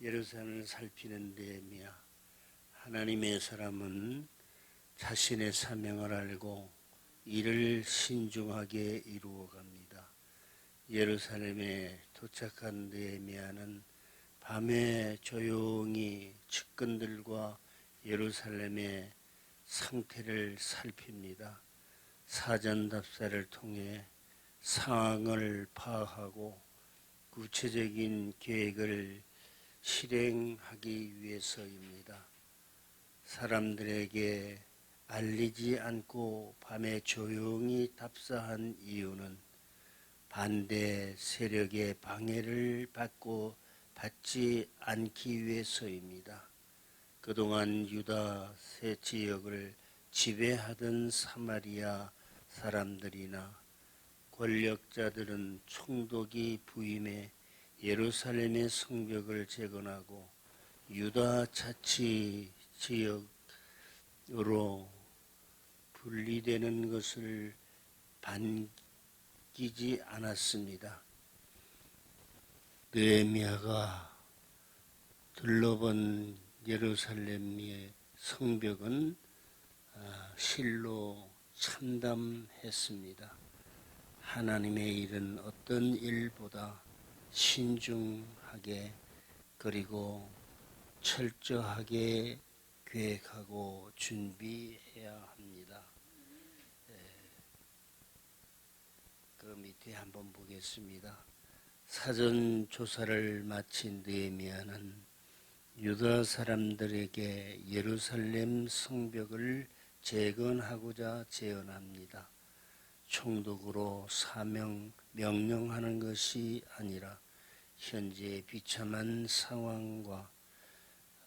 예루살렘을 살피는 느헤미야. 하나님의 사람은 자신의 사명을 알고 이를 신중하게 이루어갑니다. 예루살렘에 도착한 느헤미야는 밤에 조용히 측근들과 예루살렘의 상태를 살핍니다. 사전 답사를 통해 상황을 파악하고 구체적인 계획을 실행하기 위해서입니다. 사람들에게 알리지 않고 밤에 조용히 답사한 이유는 반대 세력의 방해를 받지 않기 위해서입니다. 그동안 유다 세 지역을 지배하던 사마리아 사람들이나 권력자들은 총독이 부임해 예루살렘의 성벽을 재건하고 유다 자치 지역으로 분리되는 것을 반기지 않았습니다. 느헤미야가 둘러본 예루살렘의 성벽은 실로 참담했습니다. 하나님의 일은 어떤 일보다 신중하게 그리고 철저하게 계획하고 준비해야 합니다. 그 밑에 한번 보겠습니다. 사전 조사를 마친 느헤미야는 유다 사람들에게 예루살렘 성벽을 재건하고자 제언합니다. 총독으로 명령하는 것이 아니라 현재 비참한 상황과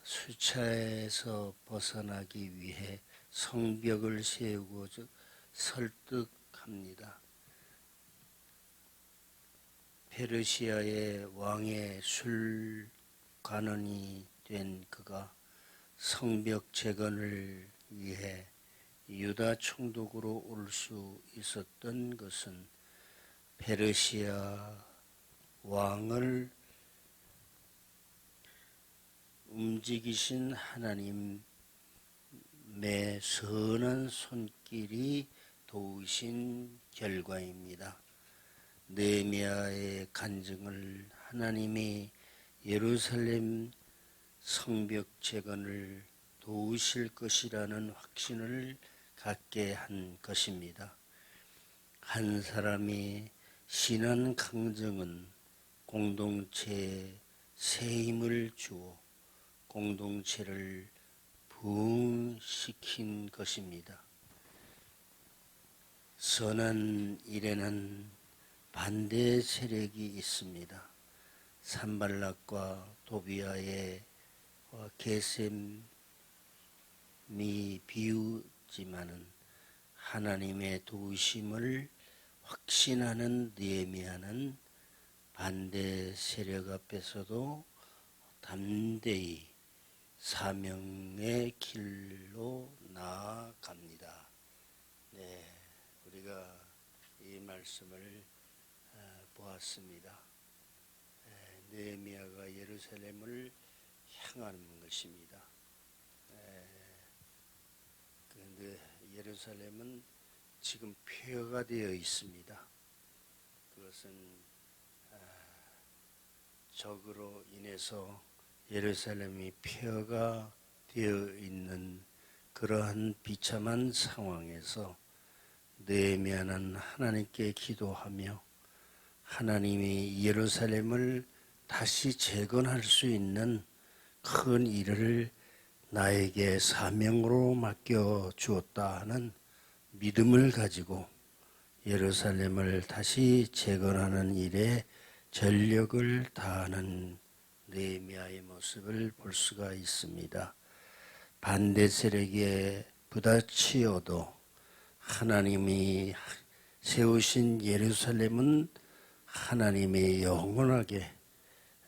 수차에서 벗어나기 위해 성벽을 세우고 설득합니다. 페르시아의 왕의 술관원이 된 그가 성벽 재건을 위해 유다 총독으로 올 수 있었던 것은 페르시아 왕을 움직이신 하나님의 선한 손길이 도우신 결과입니다. 느헤미야의 간증을 하나님이 예루살렘 성벽 재건을 도우실 것이라는 확신을 갖게 한 것입니다. 한 사람이 신한 강정은 공동체에 새 힘을 주어 공동체를 부흥시킨 것입니다. 선한 일에는 반대 세력이 있습니다. 산발락과 도비아의 게셈이 비우지만은 하나님의 도우심을 확신하는 느헤미야는 반대 세력 앞에서도 담대히 사명의 길로 나아갑니다. 네, 우리가 이 말씀을 보았습니다. 느헤미야가 예루살렘을 향하는 것입니다. 그런데 예루살렘은 지금 폐허가 되어 있습니다. 그것은 적으로 인해서 예루살렘이 폐허가 되어 있는 그러한 비참한 상황에서 느헤미야는 하나님께 기도하며 하나님이 예루살렘을 다시 재건할 수 있는 큰 일을 나에게 사명으로 맡겨 주었다 하는 믿음을 가지고 예루살렘을 다시 재건하는 일에 전력을 다하는 느헤미야의 모습을 볼 수가 있습니다. 반대 세력에 부딪히어도 하나님이 세우신 예루살렘은 하나님이 영원하게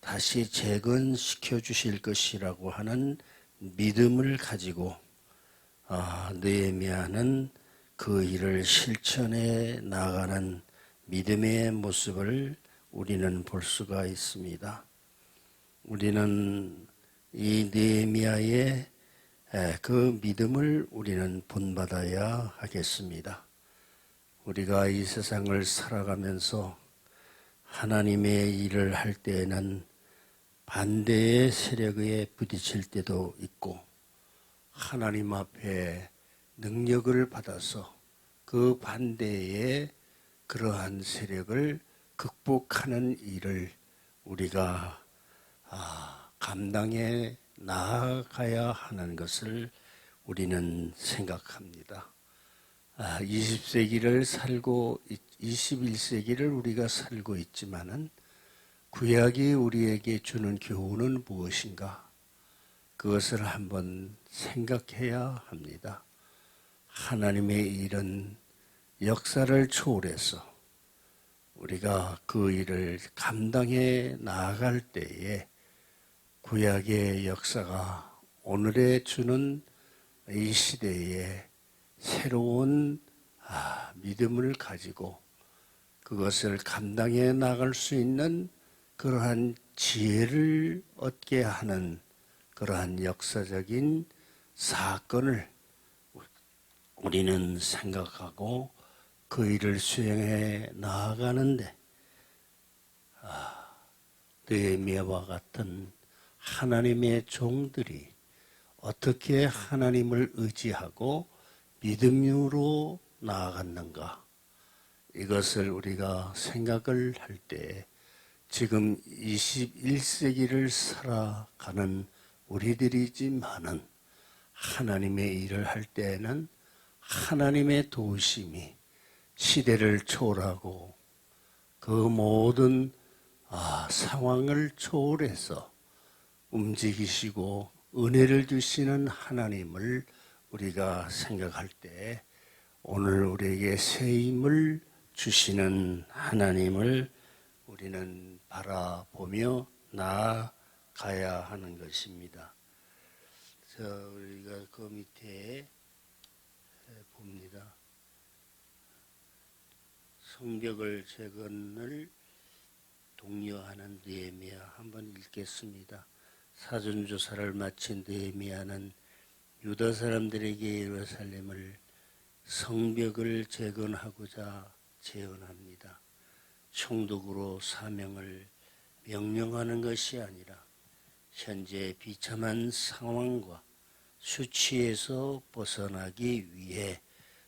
다시 재건시켜 주실 것이라고 하는 믿음을 가지고 느헤미야는 그 일을 실천해 나가는 믿음의 모습을 우리는 볼 수가 있습니다. 우리는 이 느헤미야의 그 믿음을 우리는 본받아야 하겠습니다. 우리가 이 세상을 살아가면서 하나님의 일을 할 때에는 반대의 세력에 부딪힐 때도 있고, 하나님 앞에 능력을 받아서 그 반대의 그러한 세력을 극복하는 일을 우리가 감당해 나아가야 하는 것을 우리는 생각합니다. 20세기를 살고 21세기를 우리가 살고 있지만은 구약이 우리에게 주는 교훈은 무엇인가? 그것을 한번 생각해야 합니다. 하나님의 일은 역사를 초월해서 우리가 그 일을 감당해 나아갈 때에 구약의 역사가 오늘에 주는 이 시대에 새로운 믿음을 가지고 그것을 감당해 나갈 수 있는 그러한 지혜를 얻게 하는 그러한 역사적인 사건을 우리는 생각하고 그 일을 수행해 나아가는데 느헤미야와 같은 하나님의 종들이 어떻게 하나님을 의지하고 믿음으로 나아갔는가? 이것을 우리가 생각을 할 때 지금 21세기를 살아가는 우리들이지만은 하나님의 일을 할 때에는 하나님의 도우심이 시대를 초월하고 그 모든 상황을 초월해서 움직이시고 은혜를 주시는 하나님을 우리가 생각할 때 오늘 우리에게 새 힘을 주시는 하나님을 우리는 바라보며 나아가야 하는 것입니다. 우리가 그 밑에 봅니다. 성벽을 재건을 독려하는 느헤미야 한번 읽겠습니다. 사전조사를 마친 느헤미야는 유다 사람들에게 예루살렘을 성벽을 재건하고자 제언합니다. 총독으로 사명을 명령하는 것이 아니라 현재 비참한 상황과 수치에서 벗어나기 위해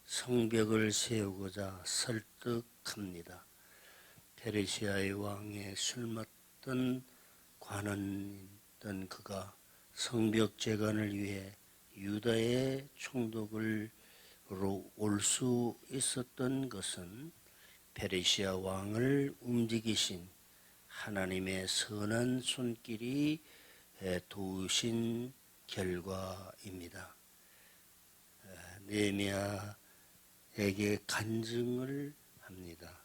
성벽을 세우고자 설득합니다. 페르시아의 왕에 술먹던 관원이던 그가 성벽 재건을 위해 유다의 총독으로 올 수 있었던 것은 페르시아 왕을 움직이신 하나님의 선한 손길이 도우신 결과입니다. 느헤미야에게 간증을 합니다.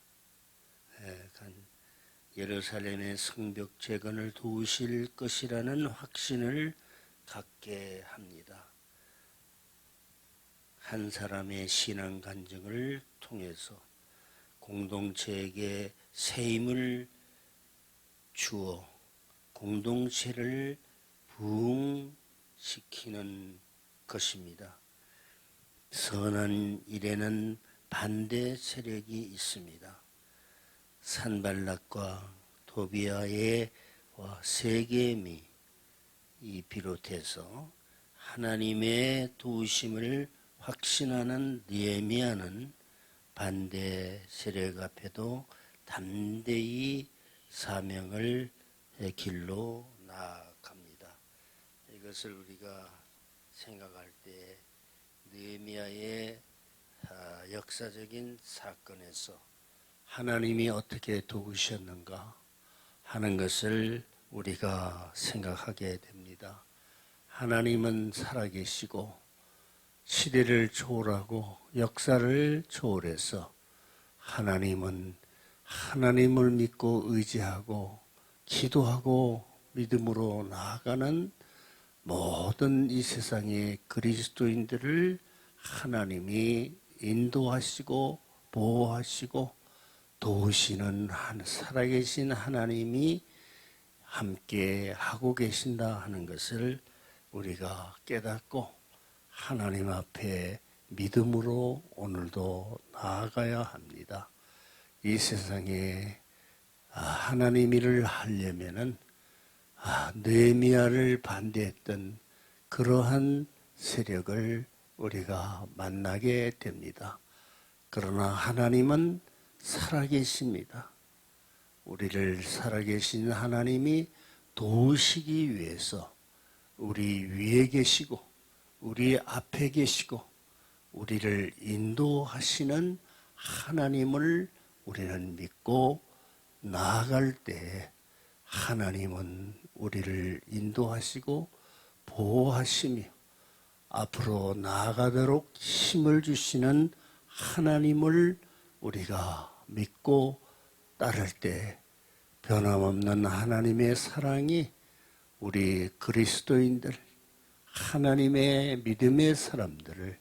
예루살렘의 성벽 재건을 도우실 것이라는 확신을 갖게 합니다. 한 사람의 신앙 간증을 통해서 공동체에게 새 힘을 주어 공동체를 부흥시키는 것입니다. 선한 일에는 반대 세력이 있습니다. 산발락과 도비아의 세겜이 비롯해서 하나님의 도우심을 확신하는 느헤미야는 반대 세력 앞에도 담대히 사명을 길로 나아갑니다. 이것을 우리가 생각할 때 느헤미야의 역사적인 사건에서 하나님이 어떻게 도우셨는가 하는 것을 우리가 생각하게 됩니다. 하나님은 살아계시고 시대를 초월하고 역사를 초월해서 하나님은 하나님을 믿고 의지하고 기도하고 믿음으로 나아가는 모든 이 세상의 그리스도인들을 하나님이 인도하시고 보호하시고 도우시는 살아계신 하나님이 함께 하고 계신다 하는 것을 우리가 깨닫고 하나님 앞에 믿음으로 오늘도 나아가야 합니다. 이 세상에 하나님 일을 하려면은 느헤미야를 반대했던 그러한 세력을 우리가 만나게 됩니다. 그러나 하나님은 살아계십니다. 우리를 살아계신 하나님이 도우시기 위해서 우리 위에 계시고 우리 앞에 계시고 우리를 인도하시는 하나님을 우리는 믿고 나아갈 때 하나님은 우리를 인도하시고 보호하시며 앞으로 나아가도록 힘을 주시는 하나님을 우리가 믿고 따를 때 변함없는 하나님의 사랑이 우리 그리스도인들, 하나님의 믿음의 사람들을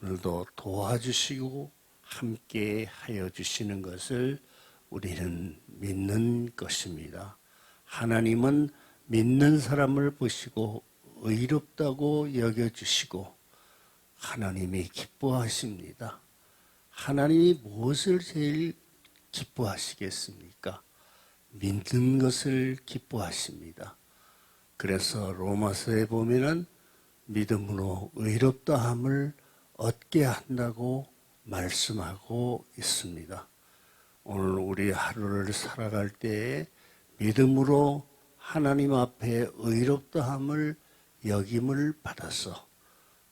오늘도 도와주시고 함께 하여 주시는 것을 우리는 믿는 것입니다. 하나님은 믿는 사람을 보시고 의롭다고 여겨주시고 하나님이 기뻐하십니다. 하나님이 무엇을 제일 기뻐하시겠습니까? 믿는 것을 기뻐하십니다. 그래서 로마서에 보면은 믿음으로 의롭다함을 얻게 한다고 말씀하고 있습니다. 오늘 우리 하루를 살아갈 때에 믿음으로 하나님 앞에 의롭다함을 여김을 받아서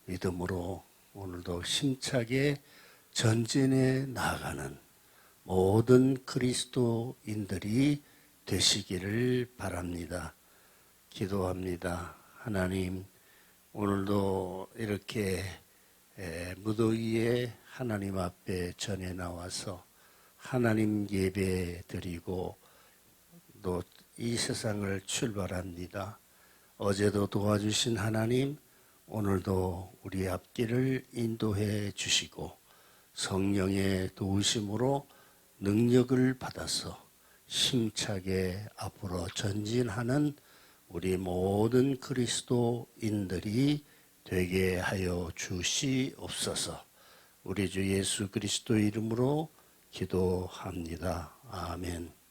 믿음으로 오늘도 힘차게 전진해 나아가는 모든 그리스도인들이 되시기를 바랍니다. 기도합니다. 하나님, 오늘도 이렇게 무더위에 하나님 앞에 전에 나와서 하나님 예배 드리고 또 이 세상을 출발합니다. 어제도 도와주신 하나님, 오늘도 우리 앞길을 인도해 주시고 성령의 도우심으로 능력을 받아서 힘차게 앞으로 전진하는 우리 모든 그리스도인들이 되게 하여 주시옵소서. 우리 주 예수 그리스도 이름으로 기도합니다. 아멘.